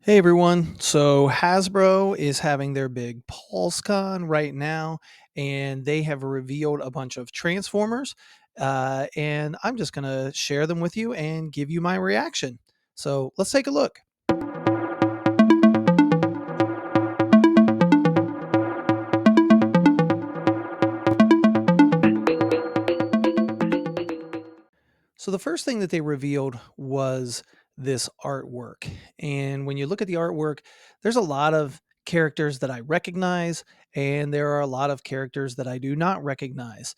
Hey everyone. So Hasbro is having their big PulseCon right now, and they have revealed a bunch of Transformers. And I'm just going to share them with you and give you my reaction. So let's take a look. So the first thing that they revealed was this artwork. And when you look at the artwork, there's a lot of characters that I recognize, and there are a lot of characters that I do not recognize.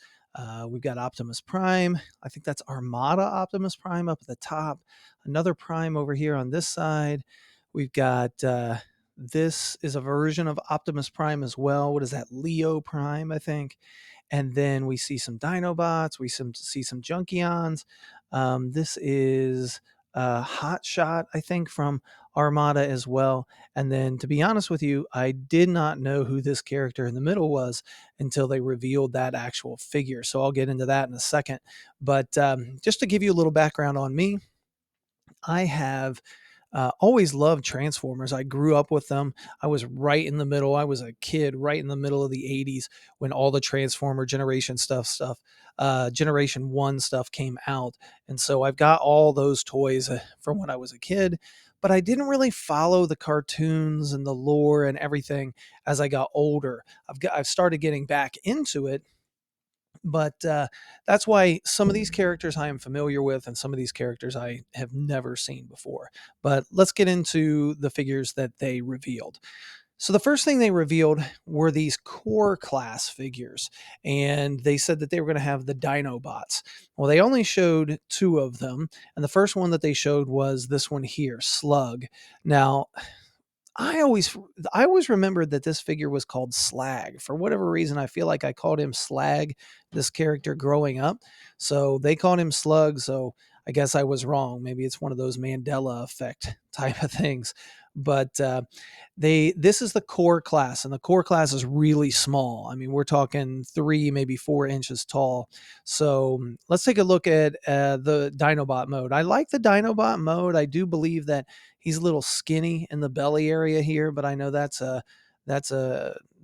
We've got Optimus Prime. I think that's Armada Optimus Prime up at the top. Another Prime over here on this side. We've got this is a version of Optimus Prime as well. What is that? Leo Prime, I think. And then we see some Dinobots. We see some Junkions. This is Hot Shot, I think, from Armada as well. And then, to be honest with you, I did not know who this character in the middle was until they revealed that actual figure. So I'll get into that in a second. But just to give you a little background on me, I have always loved Transformers. I grew up with them. I was right in the middle. I was a kid right in the middle of the 80s when all the Transformer Generation 1 stuff came out. And so I've got all those toys from when I was a kid, but I didn't really follow the cartoons and the lore and everything as I got older. I've started getting back into it, but that's why some of these characters I am familiar with and some of these characters I have never seen before. But let's get into the figures that they revealed. So the first thing they revealed were these core class figures, and they said that they were going to have the Dinobots. Well, they only showed two of them, and the first one that they showed was this one here, Slug. Now, I always I always remembered that this figure was called Slag. For whatever reason, I feel like I called him Slag, this character growing up. So they called him Slug, so I guess I was wrong. Maybe it's one of those Mandela effect type of things. But they this is the core class, and the core class is really small. I mean, we're talking 3, maybe 4 inches tall. So let's take a look at the Dinobot mode. I like the Dinobot mode. I do believe that he's a little skinny in the belly area here, but I know that's a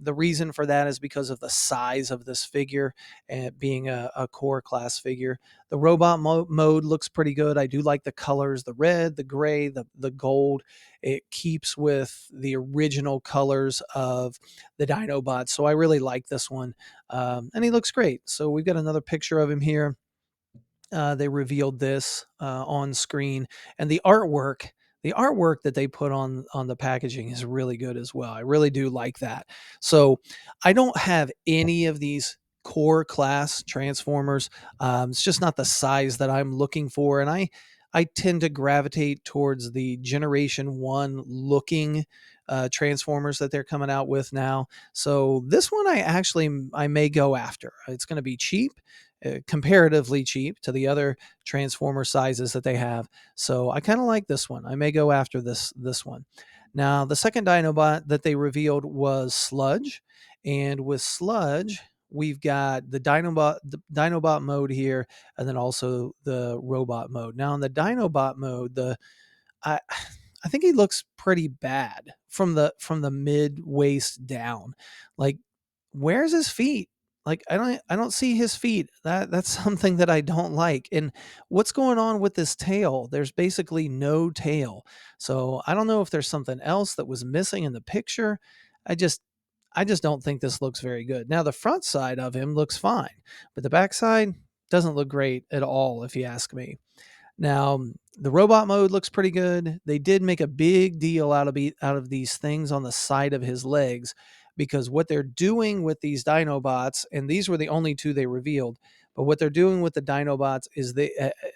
the reason for that is because of the size of this figure and being a core class figure. The robot mode looks pretty good. I do like the colors, the red, the gray, the gold. It keeps with the original colors of the Dinobots. So I really like this one. And he looks great. So we've got another picture of him here. They revealed this on screen, and the artwork that they put on the packaging is really good as well. I really do like that. So I don't have any of these core class Transformers. It's just not the size that I'm looking for, and I tend to gravitate towards the Generation One looking Transformers that they're coming out with now. So this one I may go after. It's going to be cheap, comparatively cheap to the other transformer sizes that they have. So I kind of like this one. I may go after this one. Now, the second Dinobot that they revealed was Sludge, and with Sludge, we've got the Dinobot mode here, and then also the robot mode. Now, in the Dinobot mode, the I I think he looks pretty bad from the mid waist down. Like, where's his feet? Like, I don't see his feet. That's something that I don't like. And what's going on with this tail? There's basically no tail. So I don't know if there's something else that was missing in the picture. I just I just don't think this looks very good. Now the front side of him looks fine, but the back side doesn't look great at all, if you ask me. Now, the robot mode looks pretty good. They did make a big deal out of these things on the side of his legs, because what they're doing with these Dinobots, and these were the only two they revealed, but what they're doing with the Dinobots is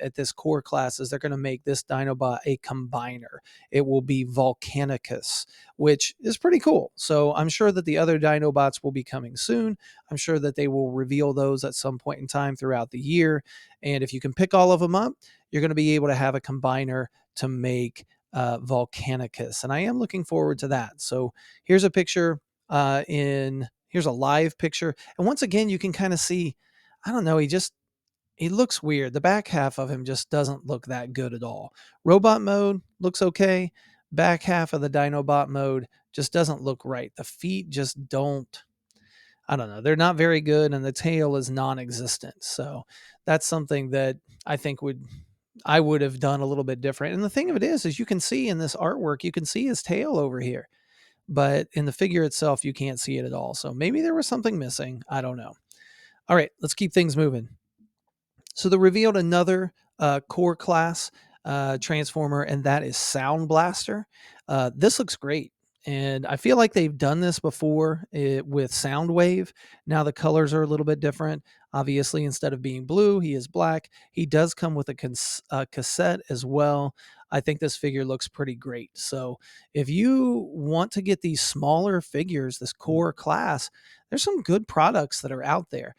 at this core class is they're going to make this Dinobot a combiner. It will be Volcanicus, which is pretty cool. So I'm sure that the other Dinobots will be coming soon. I'm sure that they will reveal those at some point in time throughout the year. And if you can pick all of them up, you're going to be able to have a combiner to make Volcanicus. And I am looking forward to that. So here's a picture here's a live picture. And once again, you can kind of see, I don't know, he looks weird. The back half of him just doesn't look that good at all. Robot mode looks okay, back half of the Dinobot mode just doesn't look right. The feet just don't, I don't know, they're not very good, and the tail is non-existent. So that's something that I think I would have done a little bit different. And the thing of it is you can see in this artwork, you can see his tail over here, but in the figure itself, you can't see it at all. So maybe there was something missing. I don't know. All right, let's keep things moving. So they revealed another core class transformer, and that is Sound Blaster. This looks great. And I feel like they've done this before with Soundwave. Now the colors are a little bit different. Obviously, instead of being blue, he is black. He does come with a cassette as well. I think this figure looks pretty great. So if you want to get these smaller figures, this core class, there's some good products that are out there,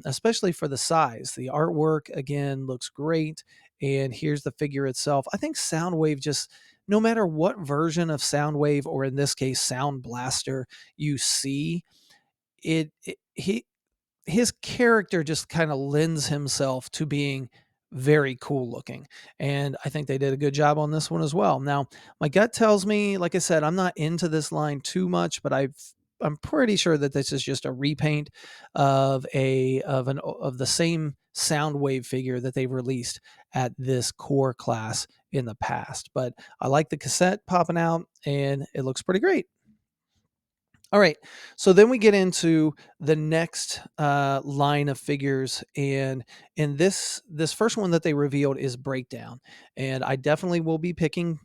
especially for the size. The artwork, again, looks great. And here's the figure itself. I think Soundwave just, no matter what version of Soundwave, or in this case, Sound Blaster, you see, his character just kind of lends himself to being very cool looking. And I think they did a good job on this one as well. Now, my gut tells me, like I said, I'm not into this line too much, but I'm pretty sure that this is just a repaint of the same Soundwave figure that they've released at this core class in the past. But I like the cassette popping out, and it looks pretty great. All right, so then we get into the next line of figures, and in this first one that they revealed is Breakdown, and I definitely will be picking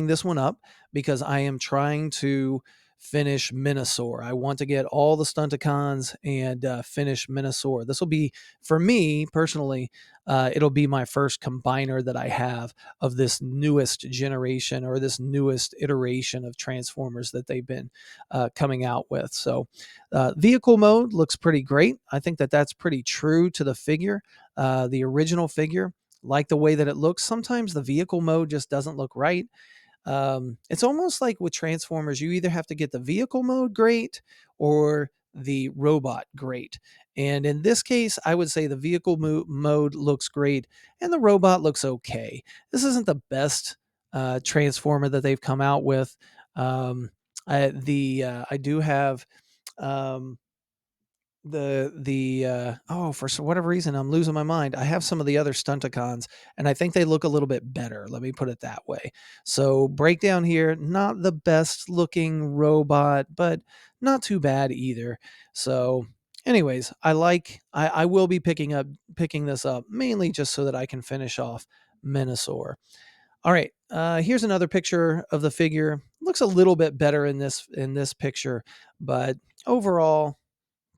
this one up because I am trying to finish Minosaur. I want to get all the Stunticons and finish Minosaur. This will be, for me personally, it'll be my first combiner that I have of this newest generation, or this newest iteration of Transformers that they've been coming out with. So vehicle mode looks pretty great. I think that that's pretty true to the figure, the original figure. Like the way that it looks. Sometimes the vehicle mode just doesn't look right. It's almost like with Transformers, you either have to get the vehicle mode great or the robot great. And in this case, I would say the vehicle mode looks great and the robot looks okay. This isn't the best Transformer that they've come out with. I do have um, for whatever reason I'm losing my mind. I have some of the other Stunticons, and I think they look a little bit better. Let me put it that way. So Breakdown here, not the best looking robot, but not too bad either. So anyways, I will be picking this up mainly just so that I can finish off Minosaur. All right, here's another picture of the figure. Looks a little bit better in this picture, but overall,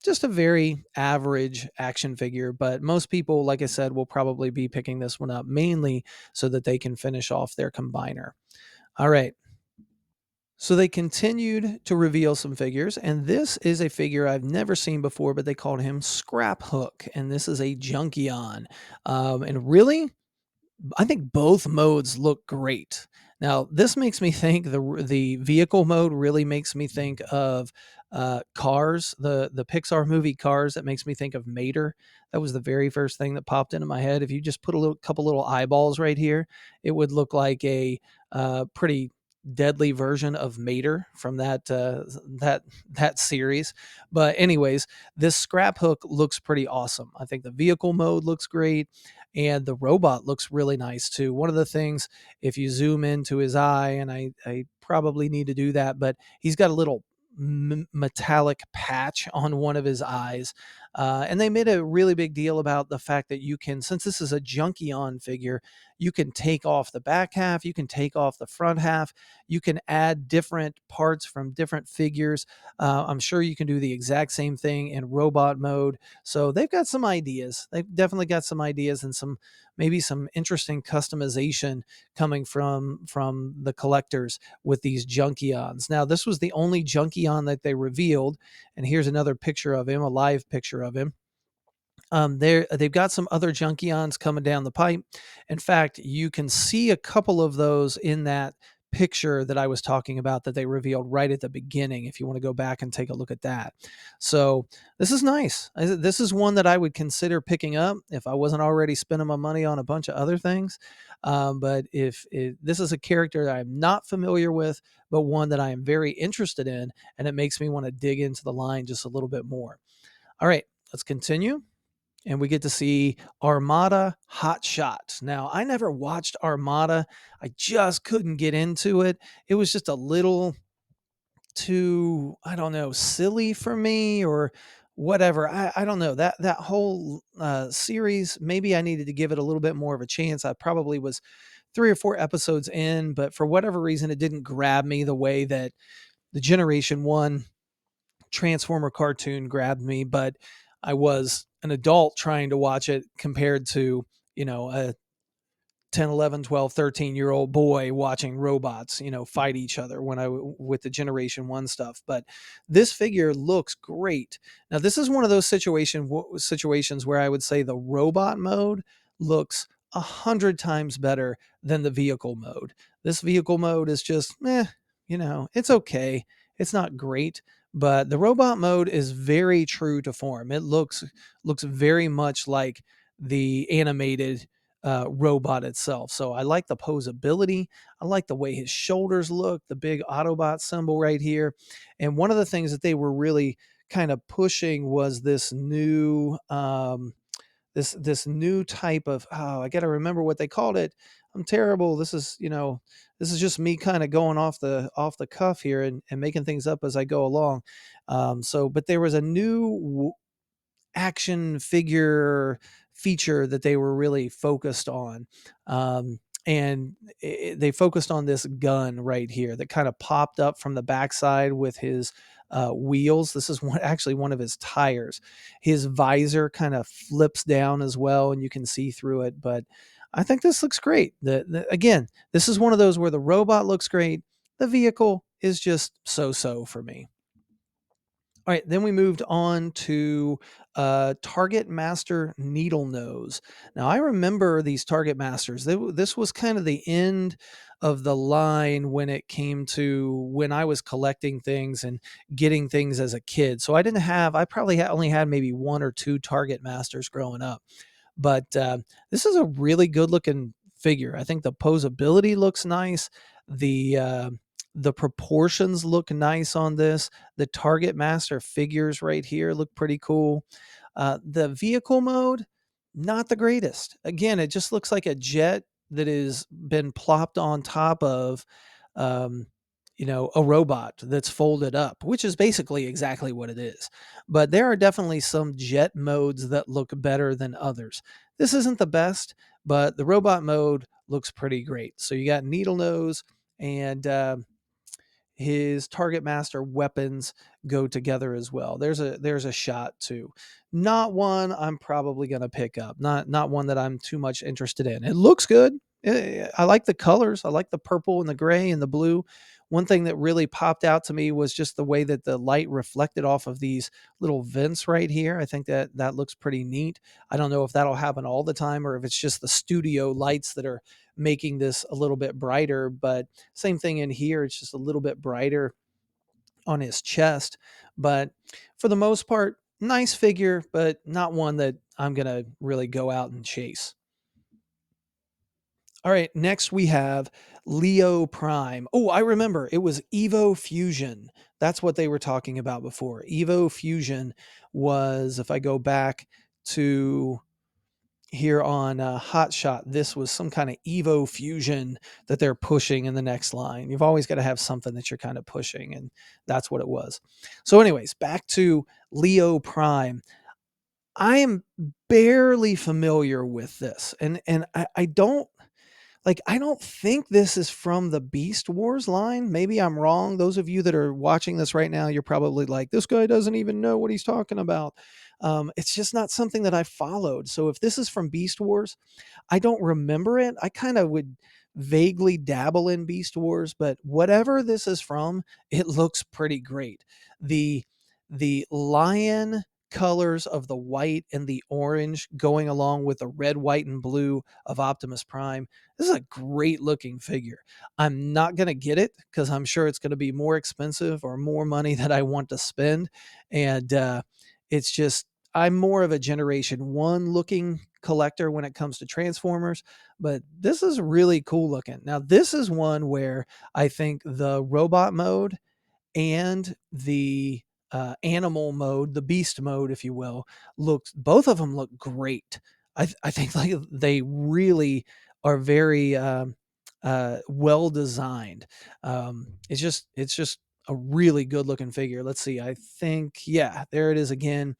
just a very average action figure. But most people, like I said, will probably be picking this one up mainly so that they can finish off their combiner. All right. So they continued to reveal some figures, and this is a figure I've never seen before, but they called him Scraphook, and this is a Junkion. And really, I think both modes look great. Now, this makes me think the vehicle mode really makes me think of Cars, the Pixar movie Cars. That makes me think of Mater. That was the very first thing that popped into my head. If you just put a couple little eyeballs right here, it would look like a pretty deadly version of Mater from that series. But anyways, this Scraphook looks pretty awesome. I think the vehicle mode looks great. And the robot looks really nice too. One of the things, if you zoom into his eye, and I probably need to do that, but he's got a little metallic patch on one of his eyes. And they made a really big deal about the fact that you can, since this is a Junkion figure, you can take off the back half, you can take off the front half, you can add different parts from different figures. I'm sure you can do the exact same thing in robot mode. So they've got some ideas. They've definitely got some ideas and maybe some interesting customization coming from the collectors with these Junkions. Now, this was the only Junkion that they revealed, and here's another picture of him, a live picture of him. They've got some other Junkions coming down the pipe. In fact, you can see a couple of those in that picture that I was talking about that they revealed right at the beginning, if you want to go back and take a look at that. So this is nice. This is one that I would consider picking up if I wasn't already spending my money on a bunch of other things. But if this is a character that I'm not familiar with, but one that I am very interested in, and it makes me want to dig into the line just a little bit more. All right, let's continue. And we get to see Armada Hot Shot. Now, I never watched Armada. I just couldn't get into it. It was just a little too, I don't know, silly for me or whatever. I don't know. That whole series, maybe I needed to give it a little bit more of a chance. I probably was 3 or 4 episodes in, but for whatever reason, it didn't grab me the way that the Generation 1 Transformer cartoon grabbed me, but I was an adult trying to watch it compared to, a 10, 11, 12, 13-year-old boy watching robots, fight each other with the Generation 1 stuff. But this figure looks great. Now, this is one of those situations where I would say the robot mode looks 100 times better than the vehicle mode. This vehicle mode is just, it's okay. It's not great, but the robot mode is very true to form. It looks very much like the animated robot itself. So I like the posability. I like the way his shoulders look, the big Autobot symbol right here. And one of the things that they were really kind of pushing was this new this new type of, I got to remember what they called it. I'm terrible. This is just me kind of going off the cuff here and making things up as I go along. But there was a new action figure feature that they were really focused on. And they focused on this gun right here that kind of popped up from the backside with his wheels. This is actually one of his tires. His visor kind of flips down as well, and you can see through it. But I think this looks great. Again, this is one of those where the robot looks great. The vehicle is just so for me. All right, then we moved on to Target Master Needlenose. Now, I remember these Target Masters. This was kind of the end of the line when it came to when I was collecting things and getting things as a kid. So I probably only had maybe 1 or 2 Target Masters growing up. But this is a really good looking figure. I think the posability looks nice. The proportions look nice on this. The Target Master figures right here look pretty cool. The vehicle mode, not the greatest. Again, it just looks like a jet that has been plopped on top of, um, a robot that's folded up, which is basically exactly what it is. But there are definitely some jet modes that look better than others. This isn't the best, but the robot mode looks pretty great. So you got Needlenose and his Target Master weapons go together as well. There's a shot too. Not one I'm probably going to pick up. Not one that I'm too much interested in. It looks good. I like the colors. I like the purple and the gray and the blue. One thing that really popped out to me was just the way that the light reflected off of these little vents right here. I think that looks pretty neat. I don't know if that'll happen all the time or if it's just the studio lights that are making this a little bit brighter, but same thing in here. It's just a little bit brighter on his chest. But for the most part, nice figure, but not one that I'm going to really go out and chase. All right, next we have Leo Prime. Oh, I remember it was Evo Fusion. That's what they were talking about before. Evo Fusion was, if I go back to here on Hot Shot, this was some kind of Evo Fusion that they're pushing in the next line. You've always got to have something that you're kind of pushing, and that's what it was. So, anyways, back to Leo Prime. I am barely familiar with this, and I don't I don't think this is from the Beast Wars line. Maybe I'm wrong. Those of you that are watching this right now, you're probably like, this guy doesn't even know what he's talking about. It's just not something that I followed. So if this is from Beast Wars, I don't remember it. I kind of would vaguely dabble in Beast Wars, but whatever this is from, it looks pretty great. The lion colors of the white and the orange going along with the red, white, and blue of Optimus Prime. This is a great looking figure. I'm not going to get it because I'm sure it's going to be more expensive or more money that I want to spend. And it's just, I'm more of a Generation 1 looking collector when it comes to Transformers, but this is really cool looking. Now, this is one where I think the robot mode and the animal mode, the beast mode, if you will, looks, both of them look great. I think like they really are very well designed. It's just a really good looking figure. Let's see. I think, yeah, there it is again,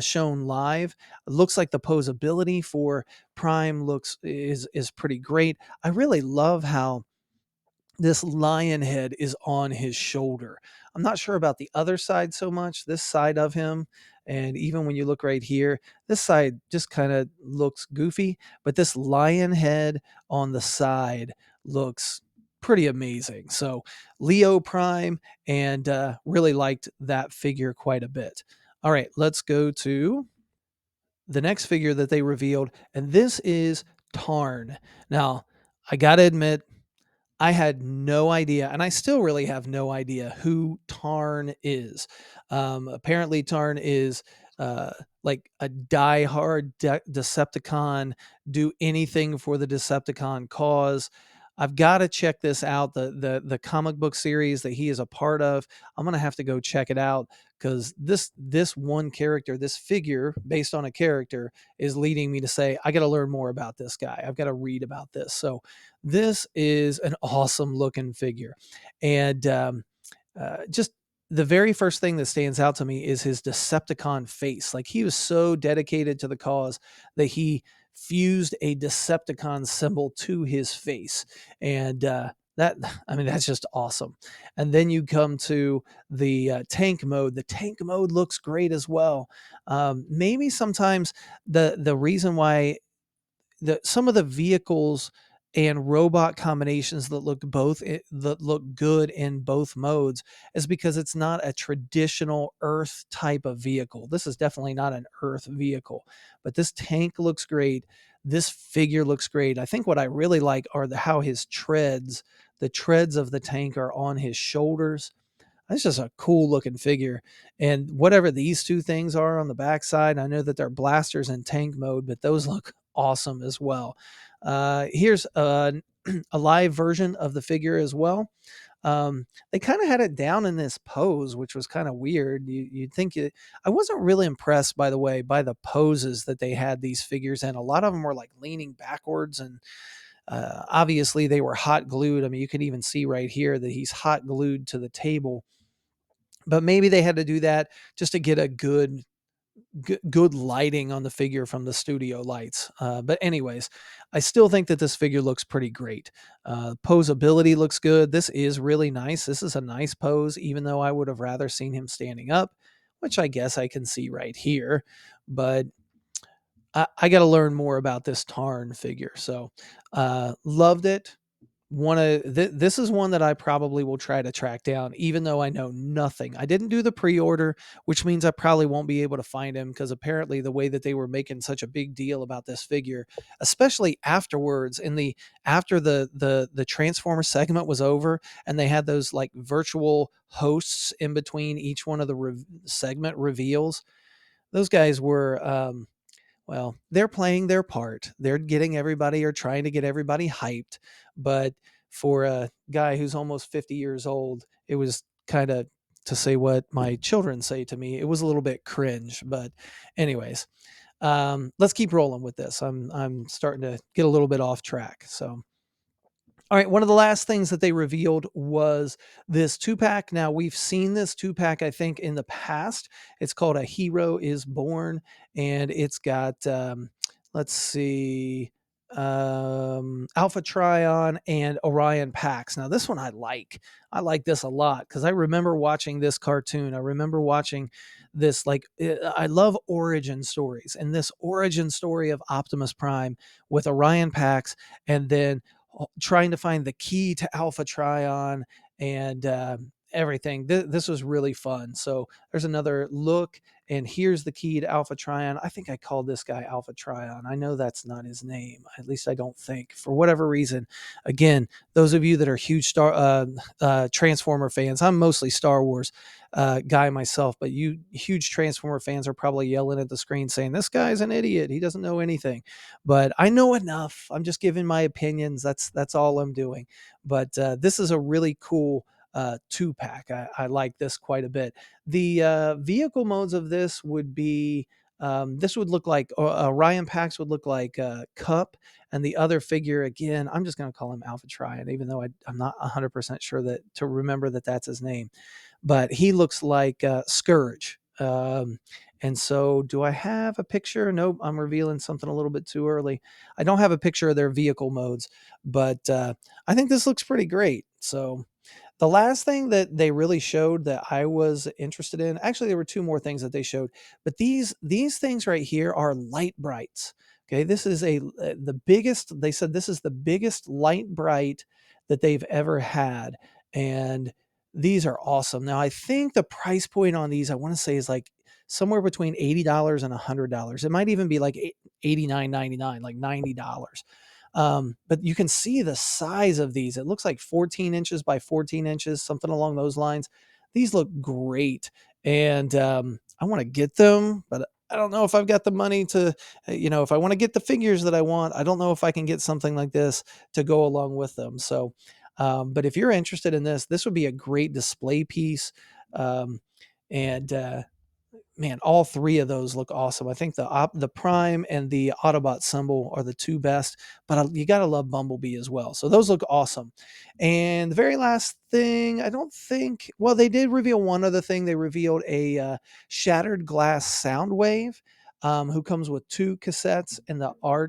shown live. It looks like the posability for Prime is pretty great. I really love how this lion head is on his shoulder. I'm not sure about the other side so much, this side of him. And even when you look right here, this side just kind of looks goofy, but this lion head on the side looks pretty amazing. So Leo Prime, and really liked that figure quite a bit. All right, let's go to the next figure that they revealed, and this is Tarn. Now, I got to admit, I had no idea, and I still really have no idea who Tarn is. Apparently, Tarn is uh, like a diehard Decepticon, do anything for the Decepticon cause. I've got to check this out. The comic book series that he is a part of. I'm gonna have to go check it out because this one character, this figure based on a character, is leading me to say I got to learn more about this guy. I've got to read about this. So this is an awesome looking figure. And just the very first thing that stands out to me is his Decepticon face. Like, he was so dedicated to the cause that he fused a Decepticon symbol to his face. And that, I mean, that's just awesome. And then you come to the tank mode. The tank mode looks great as well. Maybe sometimes the reason why some of the vehicles and robot combinations that look good in both modes is because it's not a traditional Earth type of vehicle. This is definitely not an Earth vehicle, but this tank looks great. This figure looks great. I think what I really like are how the treads of the tank are on his shoulders. That's just a cool looking figure. And whatever these two things are on the backside, I know that they're blasters in tank mode, but those look awesome as well. Here's a live version of the figure as well. They kind of had it down in this pose, which was kind of weird. You'd think I wasn't really impressed, by the way, by the poses that they had these figures in. A lot of them were like leaning backwards, and obviously they were hot glued. I mean, you can even see right here that he's hot glued to the table, but maybe they had to do that just to get a good lighting on the figure from the studio lights. But anyways, I still think that this figure looks pretty great. Posability looks good. This is really nice. This is a nice pose, even though I would have rather seen him standing up, which I guess I can see right here. But I got to learn more about this Tarn figure. So loved it. This is one that I probably will try to track down, even though I know nothing. I didn't do the pre-order, which means I probably won't be able to find him, because apparently the way that they were making such a big deal about this figure, especially afterwards after the Transformer segment was over, and they had those like virtual hosts in between each one of the segment reveals. Those guys were well, they're playing their part. They're getting everybody, or trying to get everybody hyped. But for a guy who's almost 50 years old, it was kind of, to say what my children say to me, it was a little bit cringe. But anyways, let's keep rolling with this. I'm starting to get a little bit off track. So all right, one of the last things that they revealed was this two-pack. Now, we've seen this two-pack, I think, in the past. It's called A Hero is Born, and it's got, let's see, Alpha Trion and Orion Pax. Now, this one I like. I like this a lot because I remember watching this cartoon. I remember watching this, like, I love origin stories, and this origin story of Optimus Prime with Orion Pax, and then trying to find the key to Alpha Trion, and everything. This was really fun. So there's another look, and here's the key to Alpha Trion. I think I called this guy Alpha Trion. I know that's not his name. At least I don't think. For whatever reason, again, those of you that are huge Transformer fans, I'm mostly Star Wars guy myself, but you huge Transformer fans are probably yelling at the screen saying, this guy's an idiot. He doesn't know anything. But I know enough. I'm just giving my opinions. That's all I'm doing. But this is a really cool 2-pack. I like this quite a bit. The vehicle modes of this would be this would look like Orion packs would look like Cup, and the other figure, again, I'm just going to call him Alpha Trion, even though I'm not 100% sure that to remember that that's his name, but he looks like Scourge. And so, do I have a picture? Nope, I'm revealing something a little bit too early. I don't have a picture of their vehicle modes, but I think this looks pretty great. So, the last thing that they really showed that I was interested in, actually, there were two more things that they showed, but these things right here are light brights. Okay, this is the biggest. They said this is the biggest light bright that they've ever had, and these are awesome. Now, I think the price point on these, I want to say, is like somewhere between $80 and $100. It might even be like $89.99, like $90. But you can see the size of these. It looks like 14 inches by 14 inches, something along those lines. These look great. And I want to get them, but I don't know if I've got the money to, if I want to get the figures that I want, I don't know if I can get something like this to go along with them. So, but if you're interested in this would be a great display piece. And Man, all three of those look awesome. I think the Prime and the Autobot symbol are the two best, but you got to love Bumblebee as well. So those look awesome. And the very last thing, I don't think, well, they did reveal one other thing. They revealed a Shattered Glass Soundwave. Who comes with 2 cassettes, and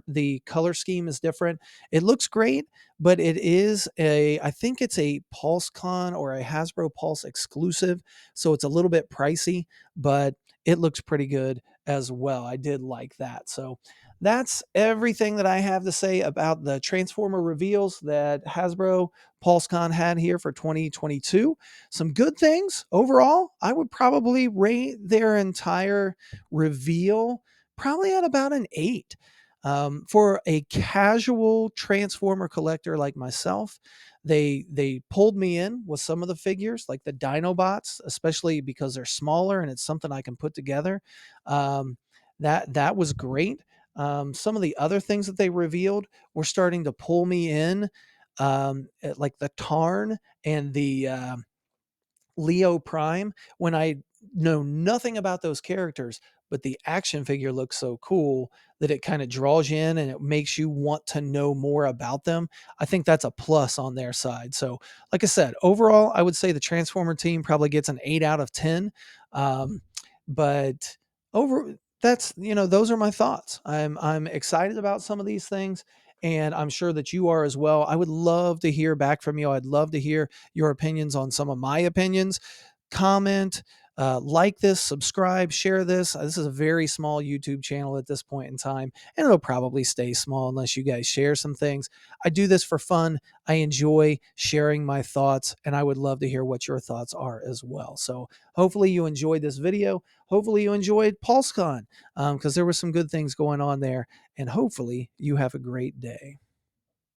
the color scheme is different. It looks great, but I think it's a PulseCon or a Hasbro Pulse exclusive, so it's a little bit pricey, but it looks pretty good as well. I did like that. So that's everything that I have to say about the Transformer reveals that Hasbro PulseCon had here for 2022. Some good things overall. I would probably rate their entire reveal probably at about an 8. For a casual Transformer collector like myself, they pulled me in with some of the figures, like the Dinobots, especially because they're smaller and it's something I can put together. Um, that was great. Some of the other things that they revealed were starting to pull me in, like the Tarn and the Leo Prime, when I know nothing about those characters, but the action figure looks so cool that it kind of draws you in and it makes you want to know more about them. I think that's a plus on their side. So, like I said, overall, I would say the Transformer team probably gets an 8 out of 10. But over that's, those are my thoughts. I'm excited about some of these things, and I'm sure that you are as well. I would love to hear back from you. I'd love to hear your opinions on some of my opinions. Comment, like this, subscribe, share this. This is a very small YouTube channel at this point in time, and it'll probably stay small unless you guys share some things. I do this for fun. I enjoy sharing my thoughts, and I would love to hear what your thoughts are as well. So hopefully you enjoyed this video. Hopefully you enjoyed PulseCon, because there were some good things going on there, and hopefully you have a great day.